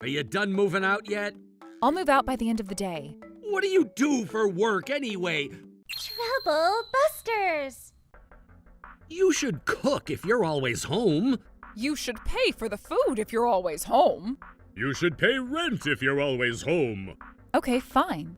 Are you done moving out yet? I'll move out by the end of the day. What do you do for work anyway? Trouble Busters! You should cook if you're always home. You should pay for the food if you're always home. You should pay rent if you're always home. Okay, fine.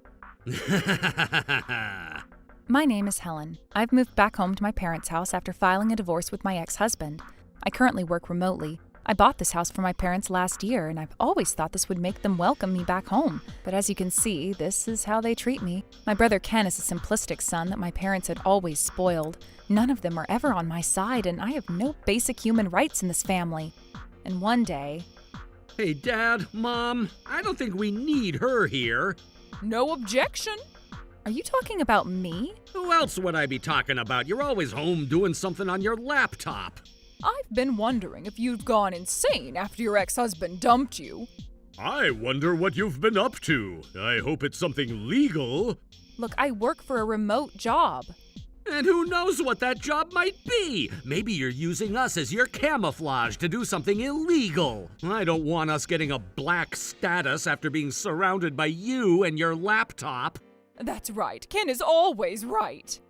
My name is Helen. I've moved back home to my parents' house after filing a divorce with my ex-husband. I currently work remotely. I bought this house for my parents last year, and I've always thought this would make them welcome me back home. But as you can see, this is how they treat me. My brother Ken is a simplistic son that my parents had always spoiled. None of them are ever on my side, and I have no basic human rights in this family. And one day... Hey, Dad, Mom, I don't think we need her here. No objection. Are you talking about me? Who else would I be talking about? You're always home doing something on your laptop. I've been wondering if you've gone insane after your ex-husband dumped you. I wonder what you've been up to. I hope it's something legal. Look, I work for a remote job. And who knows what that job might be? Maybe you're using us as your camouflage to do something illegal. I don't want us getting a black status after being surrounded by you and your laptop. That's right. Ken is always right.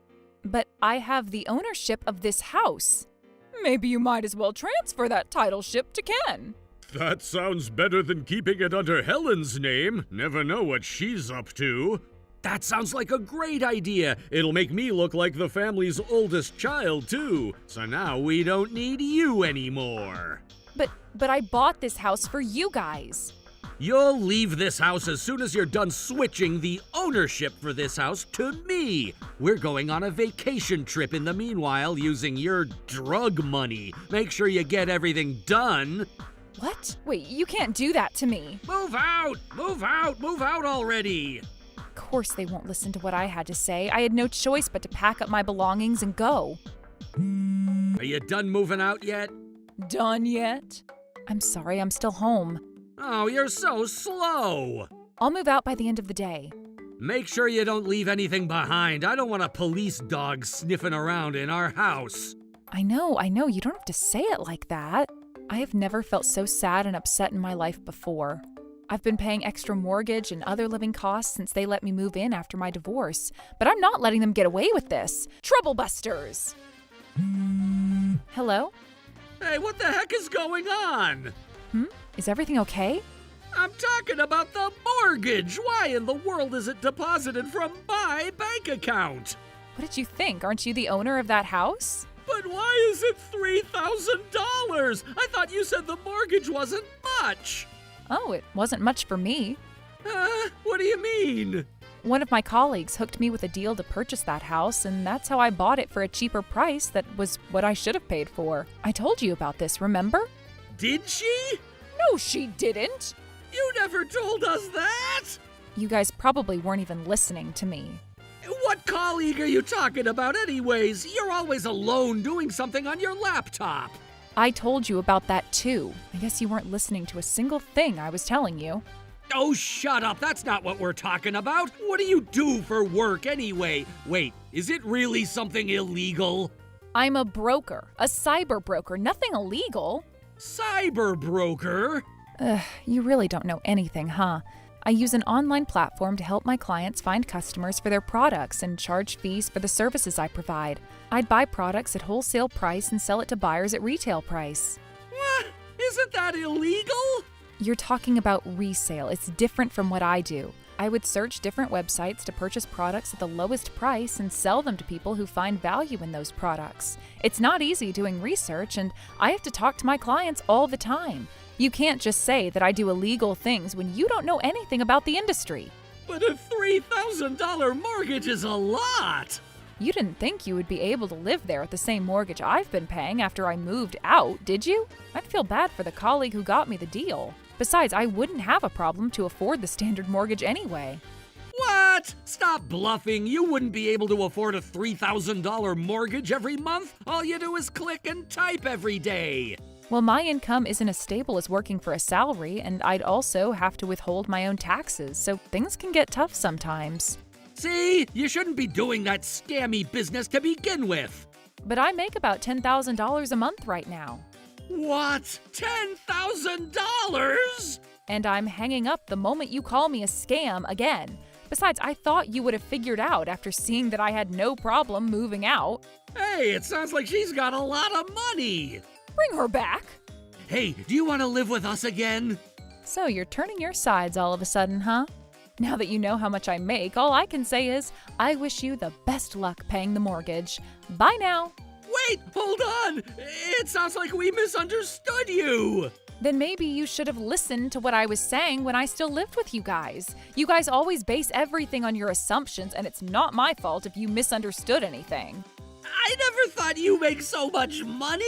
But I have the ownership of this house. Maybe you might as well transfer that titleship to Ken. That sounds better than keeping it under Helen's name. Never know what she's up to. That sounds like a great idea. It'll make me look like the family's oldest child, too. So now we don't need you anymore. But I bought this house for you guys. You'll leave this house as soon as you're done switching the ownership for this house to me. We're going on a vacation trip in the meanwhile using your drug money. Make sure you get everything done. What? Wait, you can't do that to me. Move out! Move out! Move out already! Of course they won't listen to what I had to say. I had no choice but to pack up my belongings and go. Are you done moving out yet? Done yet? I'm sorry, I'm still home. Oh, you're so slow. I'll move out by the end of the day. Make sure you don't leave anything behind. I don't want a police dog sniffing around in our house. I know, you don't have to say it like that. I have never felt so sad and upset in my life before. I've been paying extra mortgage and other living costs since they let me move in after my divorce, but I'm not letting them get away with this. Trouble Busters! Hello? Hey, what the heck is going on? Is everything okay? I'm talking about the mortgage. Why in the world is it deposited from my bank account? What did you think? Aren't you the owner of that house? But why is it $3,000? I thought you said the mortgage wasn't much. Oh, it wasn't much for me. What do you mean? One of my colleagues hooked me with a deal to purchase that house, and that's how I bought it for a cheaper price that was what I should have paid for. I told you about this, remember? Did she? No, she didn't. You never told us that! You guys probably weren't even listening to me. What colleague are you talking about anyways? You're always alone doing something on your laptop. I told you about that too. I guess you weren't listening to a single thing I was telling you. Oh, shut up. That's not what we're talking about. What do you do for work anyway? Wait, is it really something illegal? I'm a broker, a cyber broker, nothing illegal. Cyber broker? You really don't know anything, huh? I use an online platform to help my clients find customers for their products and charge fees for the services I provide. I'd buy products at wholesale price and sell it to buyers at retail price. What? Isn't that illegal? You're talking about resale. It's different from what I do. I would search different websites to purchase products at the lowest price and sell them to people who find value in those products. It's not easy doing research, and I have to talk to my clients all the time. You can't just say that I do illegal things when you don't know anything about the industry. But a $3,000 mortgage is a lot. You didn't think you would be able to live there at the same mortgage I've been paying after I moved out, did you? I'd feel bad for the colleague who got me the deal. Besides, I wouldn't have a problem to afford the standard mortgage anyway. What? Stop bluffing. You wouldn't be able to afford a $3,000 mortgage every month. All you do is click and type every day. Well, my income isn't as stable as working for a salary, and I'd also have to withhold my own taxes, so things can get tough sometimes. See? You shouldn't be doing that scammy business to begin with. But I make about $10,000 a month right now. What? $10,000? And I'm hanging up the moment you call me a scam again. Besides, I thought you would have figured out after seeing that I had no problem moving out. Hey, it sounds like she's got a lot of money. Bring her back. Hey, do you want to live with us again? So you're turning your sides all of a sudden, huh? Now that you know how much I make, all I can say is, I wish you the best luck paying the mortgage. Bye now. Wait, hold on. It sounds like we misunderstood you. Then maybe you should have listened to what I was saying when I still lived with you guys. You guys always base everything on your assumptions, and it's not my fault if you misunderstood anything. I never thought you make so much money.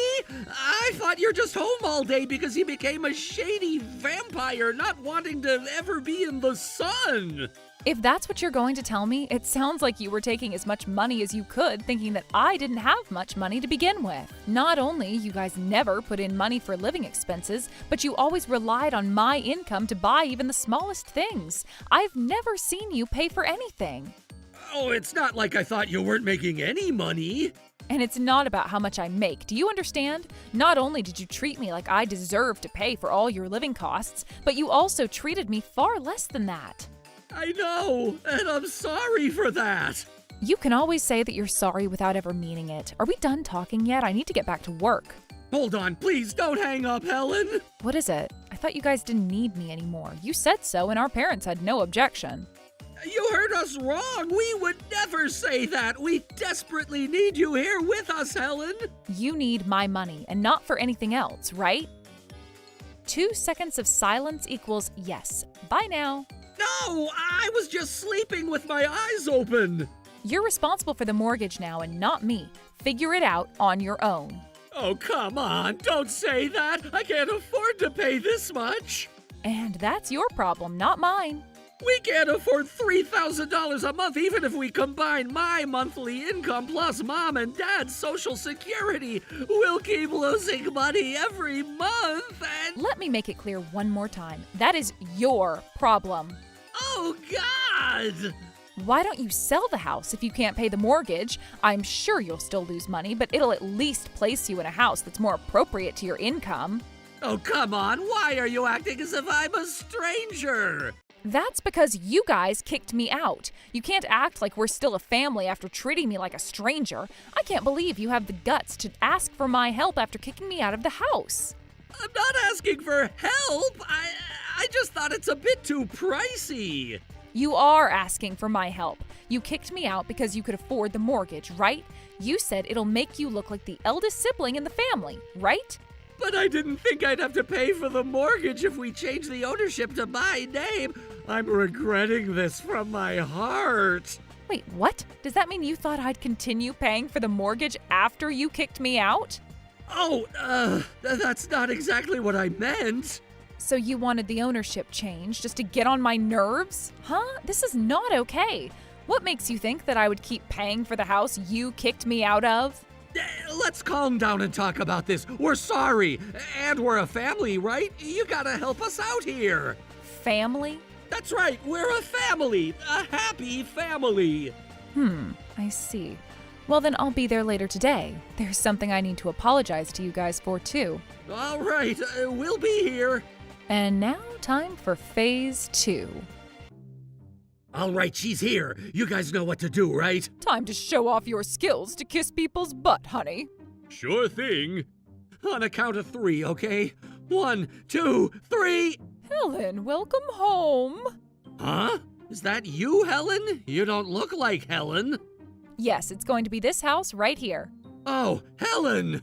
I thought you're just home all day because you became a shady vampire, not wanting to ever be in the sun. If that's what you're going to tell me, it sounds like you were taking as much money as you could, thinking that I didn't have much money to begin with. Not only you guys never put in money for living expenses, but you always relied on my income to buy even the smallest things. I've never seen you pay for anything. Oh, it's not like I thought you weren't making any money. And it's not about how much I make. Do you understand? Not only did you treat me like I deserved to pay for all your living costs, but you also treated me far less than that. I know, and I'm sorry for that. You can always say that you're sorry without ever meaning it. Are we done talking yet? I need to get back to work. Hold on, please don't hang up, Helen. What is it? I thought you guys didn't need me anymore. You said so, and our parents had no objection. You heard us wrong. We would never say that. We desperately need you here with us, Helen. You need my money, and not for anything else, right? 2 seconds of silence equals yes. Bye now. No, I was just sleeping with my eyes open. You're responsible for the mortgage now and not me. Figure it out on your own. Oh, come on. Don't say that. I can't afford to pay this much. And that's your problem, not mine. We can't afford $3,000 a month even if we combine my monthly income plus mom and dad's social security. We'll keep losing money every month and... Let me make it clear one more time. That is your problem. Oh, God! Why don't you sell the house if you can't pay the mortgage? I'm sure you'll still lose money, but it'll at least place you in a house that's more appropriate to your income. Oh, come on. Why are you acting as if I'm a stranger? That's because you guys kicked me out. You can't act like we're still a family after treating me like a stranger. I can't believe you have the guts to ask for my help after kicking me out of the house. I'm not asking for help. I just thought it's a bit too pricey. You are asking for my help. You kicked me out because you could afford the mortgage, right? You said it'll make you look like the eldest sibling in the family, right? But I didn't think I'd have to pay for the mortgage if we change the ownership to my name. I'm regretting this from my heart. Wait, what? Does that mean you thought I'd continue paying for the mortgage after you kicked me out? Oh, that's not exactly what I meant. So you wanted the ownership change just to get on my nerves? Huh? This is not okay. What makes you think that I would keep paying for the house you kicked me out of? Let's calm down and talk about this. We're sorry. And we're a family, right? You gotta help us out here. Family? That's right. We're a family. A happy family. I see. Well, then I'll be there later today. There's something I need to apologize to you guys for, too. All right. We'll be here. And now, time for phase 2. All right, she's here. You guys know what to do, right? Time to show off your skills to kiss people's butt, honey. Sure thing. On a count of 3, okay? 1, 2, 3. Helen, welcome home. Huh? Is that you, Helen? You don't look like Helen. Yes, it's going to be this house right here. Oh, Helen!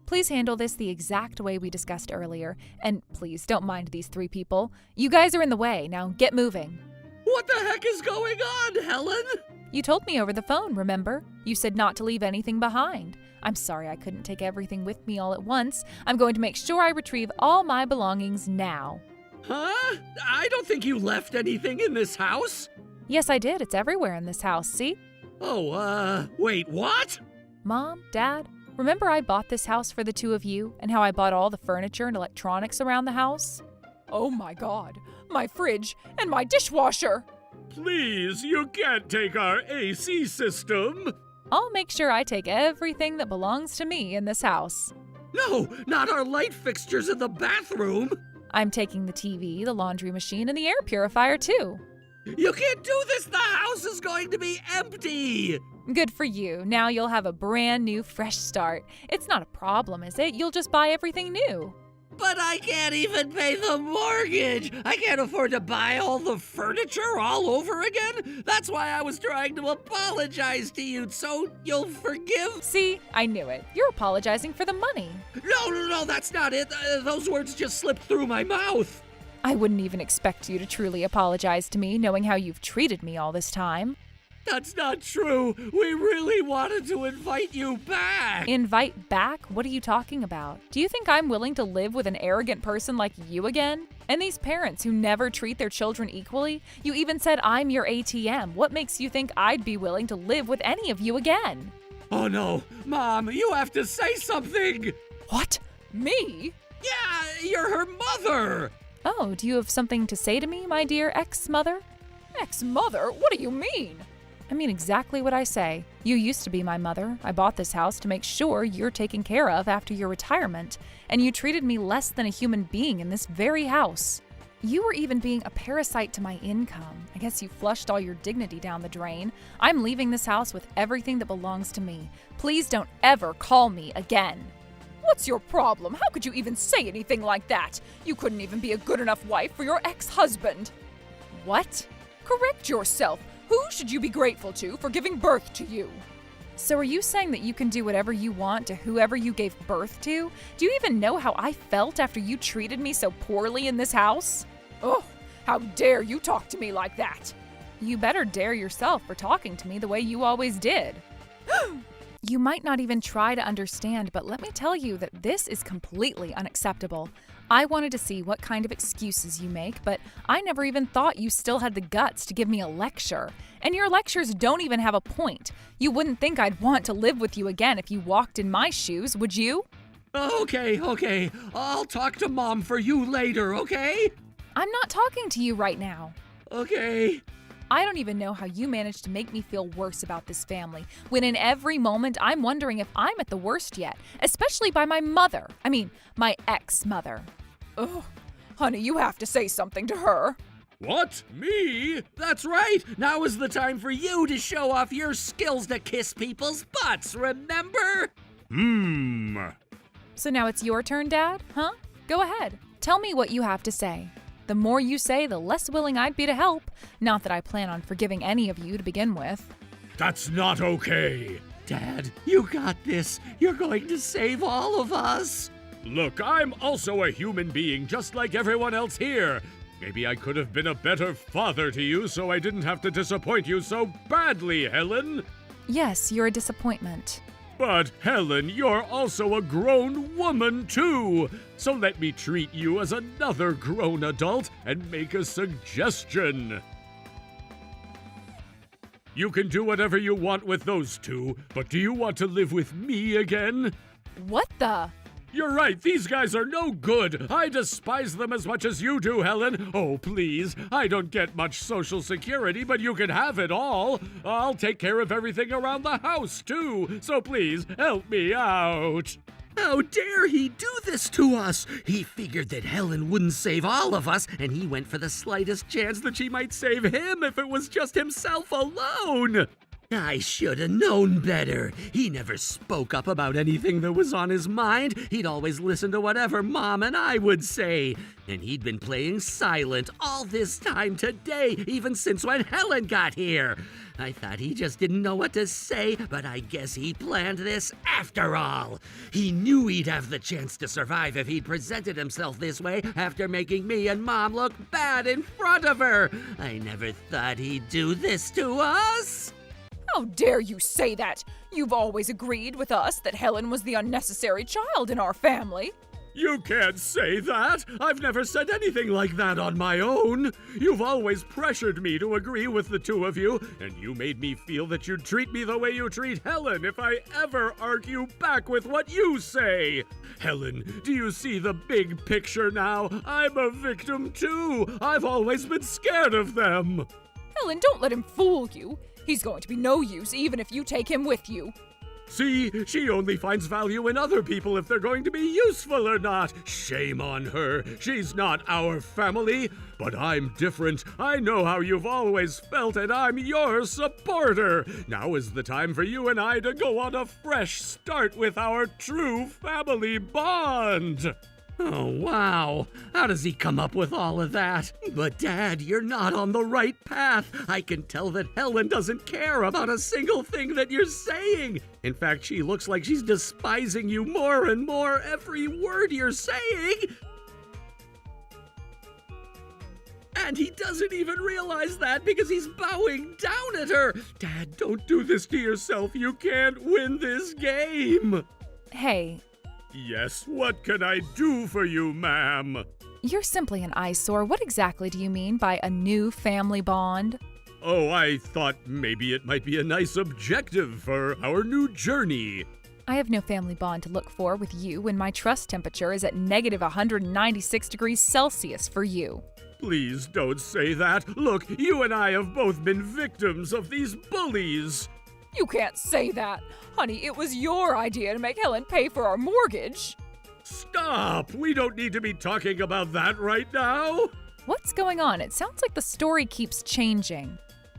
Please handle this the exact way we discussed earlier. And please don't mind these 3 people. You guys are in the way. Now get moving. What the heck is going on, Helen? You told me over the phone, remember? You said not to leave anything behind. I'm sorry I couldn't take everything with me all at once. I'm going to make sure I retrieve all my belongings now. Huh? I don't think you left anything in this house. Yes, I did. It's everywhere in this house, see? Oh, wait, what? Mom, Dad, remember I bought this house for the 2 of you and how I bought all the furniture and electronics around the house? Oh my God, my fridge and my dishwasher. Please, you can't take our AC system. I'll make sure I take everything that belongs to me in this house. No, not our light fixtures in the bathroom. I'm taking the TV, the laundry machine, and the air purifier too. You can't do this! The house is going to be empty! Good for you. Now you'll have a brand new, fresh start. It's not a problem, is it? You'll just buy everything new. But I can't even pay the mortgage! I can't afford to buy all the furniture all over again! That's why I was trying to apologize to you, so you'll forgive. See, I knew it. You're apologizing for the money. No, that's not it. Those words just slipped through my mouth. I wouldn't even expect you to truly apologize to me, knowing how you've treated me all this time. That's not true. We really wanted to invite you back. Invite back? What are you talking about? Do you think I'm willing to live with an arrogant person like you again? And these parents who never treat their children equally? You even said I'm your ATM. What makes you think I'd be willing to live with any of you again? Oh no, Mom, you have to say something. What? Me? Yeah, you're her mother. Oh, do you have something to say to me, my dear ex-mother? Ex-mother? What do you mean? I mean exactly what I say. You used to be my mother. I bought this house to make sure you're taken care of after your retirement, and you treated me less than a human being in this very house. You were even being a parasite to my income. I guess you flushed all your dignity down the drain. I'm leaving this house with everything that belongs to me. Please don't ever call me again. What's your problem? How could you even say anything like that? You couldn't even be a good enough wife for your ex-husband. What? Correct yourself. Who should you be grateful to for giving birth to you? So are you saying that you can do whatever you want to whoever you gave birth to? Do you even know how I felt after you treated me so poorly in this house? Oh, how dare you talk to me like that? You better dare yourself for talking to me the way you always did. You might not even try to understand, but let me tell you that this is completely unacceptable. I wanted to see what kind of excuses you make, but I never even thought you still had the guts to give me a lecture. And your lectures don't even have a point. You wouldn't think I'd want to live with you again if you walked in my shoes, would you? Okay. I'll talk to Mom for you later, okay? I'm not talking to you right now. Okay. I don't even know how you managed to make me feel worse about this family, when in every moment I'm wondering if I'm at the worst yet, especially by my mother. I mean, my ex-mother. Ugh, honey, you have to say something to her. What? Me? That's right. Now is the time for you to show off your skills to kiss people's butts, remember? So now it's your turn, Dad? Huh? Go ahead. Tell me what you have to say. The more you say, the less willing I'd be to help. Not that I plan on forgiving any of you to begin with. That's not okay. Dad, you got this. You're going to save all of us. Look, I'm also a human being just like everyone else here. Maybe I could have been a better father to you so I didn't have to disappoint you so badly, Helen. Yes, you're a disappointment. But, Helen, you're also a grown woman, too. So let me treat you as another grown adult and make a suggestion. You can do whatever you want with those two, but do you want to live with me again? What the? You're right, these guys are no good. I despise them as much as you do, Helen. Oh, please, I don't get much social security, but you can have it all. I'll take care of everything around the house, too. So please, help me out. How dare he do this to us? He figured that Helen wouldn't save all of us, and he went for the slightest chance that she might save him if it was just himself alone. I should have known better. He never spoke up about anything that was on his mind. He'd always listen to whatever Mom and I would say. And he'd been playing silent all this time today, even since when Helen got here. I thought he just didn't know what to say, but I guess he planned this after all. He knew he'd have the chance to survive if he'd presented himself this way after making me and Mom look bad in front of her. I never thought he'd do this to us. How dare you say that? You've always agreed with us that Helen was the unnecessary child in our family. You can't say that. I've never said anything like that on my own. You've always pressured me to agree with the two of you, and you made me feel that you'd treat me the way you treat Helen if I ever argue back with what you say. Helen, do you see the big picture now? I'm a victim too. I've always been scared of them. Helen, don't let him fool you. He's going to be no use even if you take him with you. See, she only finds value in other people if they're going to be useful or not. Shame on her. She's not our family. But I'm different. I know how you've always felt, and I'm your supporter. Now is the time for you and I to go on a fresh start with our true family bond. Oh, wow. How does he come up with all of that? But, Dad, you're not on the right path. I can tell that Helen doesn't care about a single thing that you're saying. In fact, she looks like she's despising you more and more every word you're saying. And he doesn't even realize that because he's bowing down at her. Dad, don't do this to yourself. You can't win this game. Hey, Yes, what can I do for you, ma'am? you're simply an eyesore. What exactly do you mean by a new family bond? Oh, I thought maybe it might be a nice objective for our new journey. I have no family bond to look for with you when my trust temperature is at negative 196 degrees Celsius for you. Please don't say that. Look, you and I have both been victims of these bullies. You can't say that. Honey, it was your idea to make Helen pay for our mortgage. Stop! We don't need to be talking about that right now. What's going on? It sounds like the story keeps changing.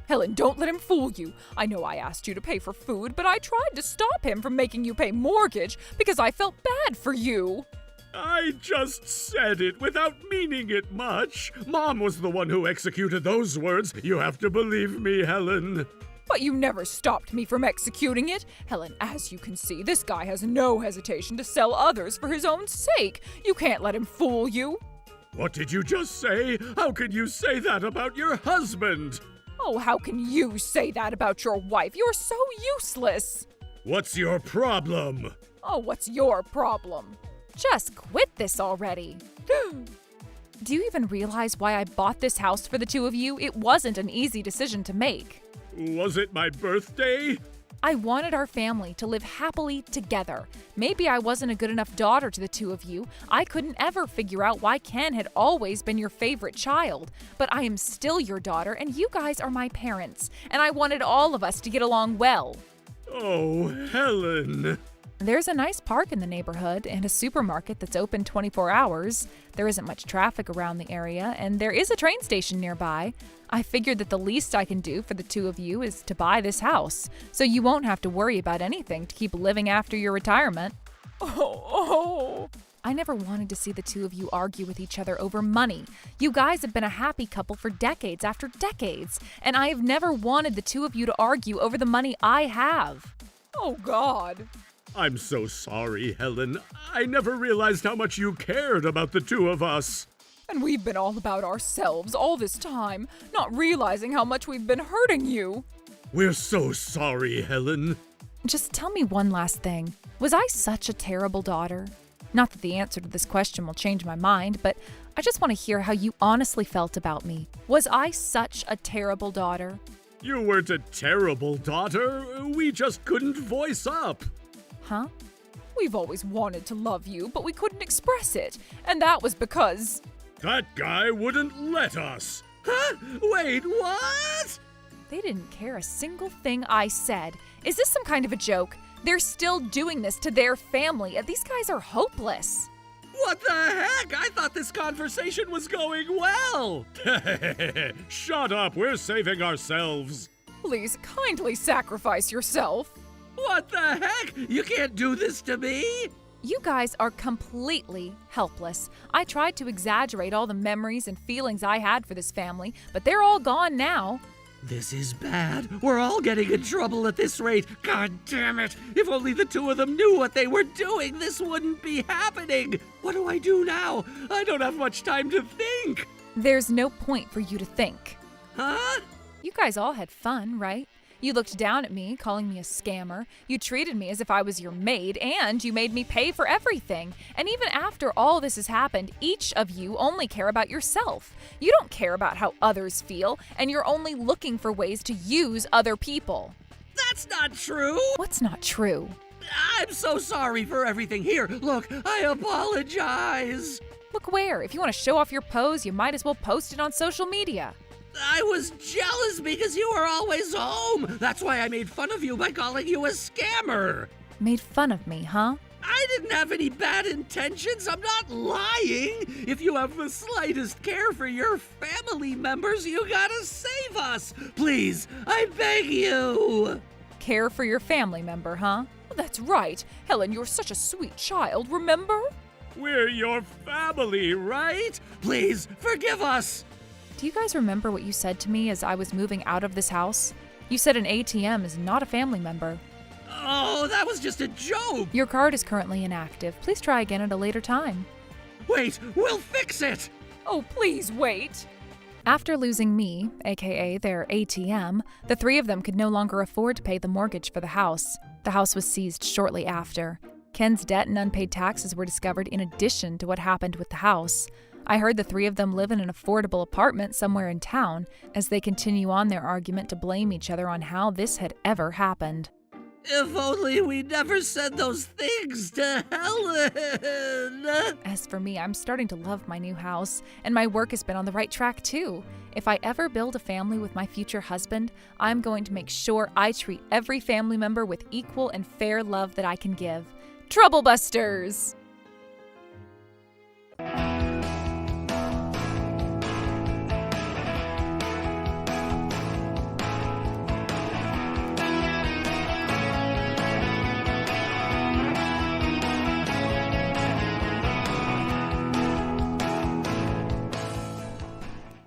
Helen, don't let him fool you. I know I asked you to pay for food, but I tried to stop him from making you pay mortgage because I felt bad for you. I just said it without meaning it much. Mom was the one who executed those words. You have to believe me, Helen. But you never stopped me from executing it. Helen, as you can see, this guy has no hesitation to sell others for his own sake. You can't let him fool you. What did you just say? How could you say that about your husband? Oh, how can you say that about your wife? You're so useless. What's your problem? Oh, what's your problem? Just quit this already. Do you even realize why I bought this house for the two of you? It wasn't an easy decision to make. Was it my birthday? I wanted our family to live happily together. Maybe I wasn't a good enough daughter to the two of you. I couldn't ever figure out why Ken had always been your favorite child. But I am still your daughter, and you guys are my parents. And I wanted all of us to get along well. Oh, Helen. There's a nice park in the neighborhood and a supermarket that's open 24 hours. There isn't much traffic around the area, and there is a train station nearby. I figured that the least I can do for the two of you is to buy this house, so you won't have to worry about anything to keep living after your retirement. Oh. I never wanted to see the two of you argue with each other over money. You guys have been a happy couple for decades after decades, and I have never wanted the two of you to argue over the money I have. Oh, God. I'm so sorry, Helen. I never realized how much you cared about the two of us. And we've been all about ourselves all this time, not realizing how much we've been hurting you. We're so sorry, Helen. Just tell me one last thing. Was I such a terrible daughter? Not that the answer to this question will change my mind, but I just want to hear how you honestly felt about me. Was I such a terrible daughter? You weren't a terrible daughter. We just couldn't voice up. Huh? We've always wanted to love you, but we couldn't express it. And that was because... That guy wouldn't let us. Huh? Wait, what? They didn't care a single thing I said. Is this some kind of a joke? They're still doing this to their family. These guys are hopeless. What the heck? I thought this conversation was going well. Shut up. We're saving ourselves. Please kindly sacrifice yourself. What the heck? You can't do this to me. You guys are completely helpless. I tried to exaggerate all the memories and feelings I had for this family, but they're all gone now. This is bad. We're all getting in trouble at this rate. God damn it. If only the two of them knew what they were doing, this wouldn't be happening. What do I do now? I don't have much time to think. There's no point for you to think. Huh? You guys all had fun, right? You looked down at me, calling me a scammer. You treated me as if I was your maid, and you made me pay for everything. And even after all this has happened, each of you only care about yourself. You don't care about how others feel, and you're only looking for ways to use other people. That's not true. What's not true? I'm so sorry for everything. Here, look, I apologize. Look where? If you want to show off your pose, you might as well post it on social media. I was jealous because you were always home. That's why I made fun of you by calling you a scammer. Made fun of me, huh? I didn't have any bad intentions. I'm not lying. If you have the slightest care for your family members, you gotta save us. Please, I beg you. Care for your family member, huh? That's right. Helen, you're such a sweet child, remember? We're your family, right? Please, forgive us. Do you guys remember what you said to me as I was moving out of this house? You said an ATM is not a family member. Oh, that was just a joke. Your card is currently inactive. Please try again at a later time. Wait, we'll fix it. Oh, please wait. After losing me, aka their ATM, the three of them could no longer afford to pay the mortgage for the house. The house was seized shortly after. Ken's debt and unpaid taxes were discovered in addition to what happened with the house. I heard the three of them live in an affordable apartment somewhere in town as they continue on their argument to blame each other on how this had ever happened. If only we never said those things to Helen. As for me, I'm starting to love my new house, and my work has been on the right track too. If I ever build a family with my future husband, I'm going to make sure I treat every family member with equal and fair love that I can give. Trouble Busters!